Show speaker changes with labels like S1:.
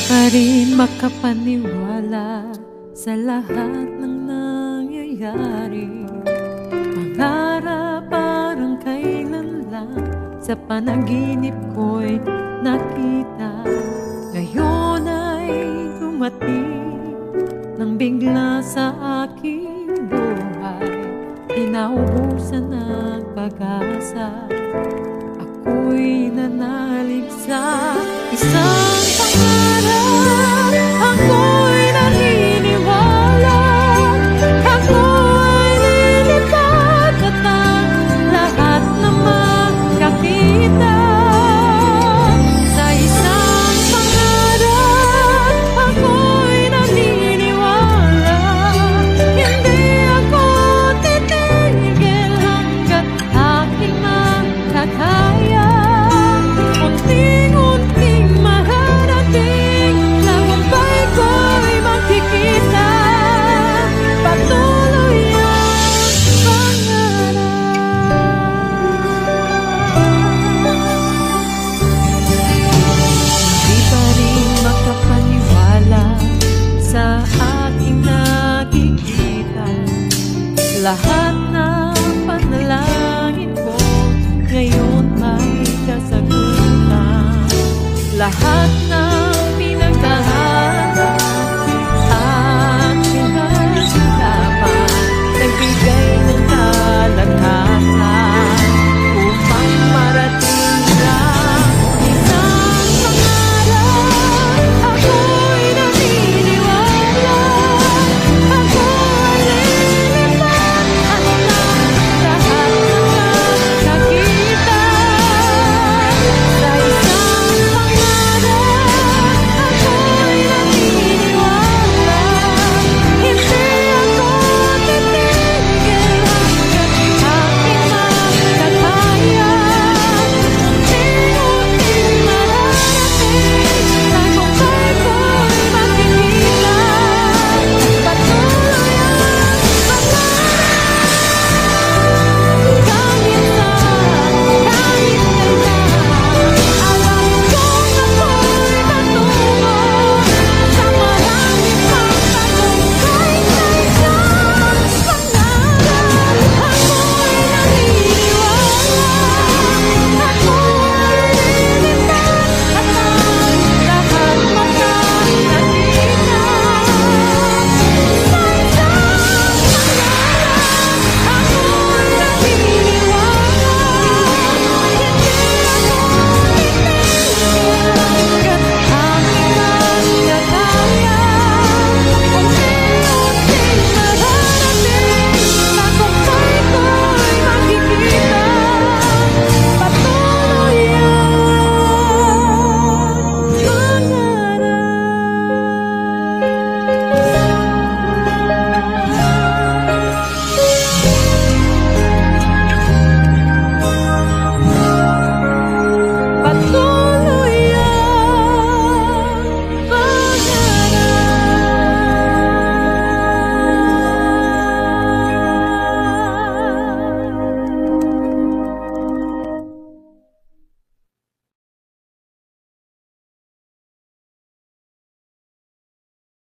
S1: pa rin makapaniwala sa lahat ng nangyayari. Pangarap parang kailan lang sa panaginip ko'y nakita. Ngayon ay dumating nang bigla sa aking buhay. Tinaubusan ng pag-asa, ako'y nanalig sa isang pangarap. Ako'y naniniwala, ako'y lilipad at ang lahat na makakita. Sa isang pangarap, ako'y naniniwala. Hindi ako titigil hanggat aking makakaya. Unting-unting maharating, tagumpay ko'y makikita. Patuloy ang pangarap. Di pa rin makapaniwala sa aking nakikita. Lahat ng panalangin ko ngayon may kasagutan. Lahat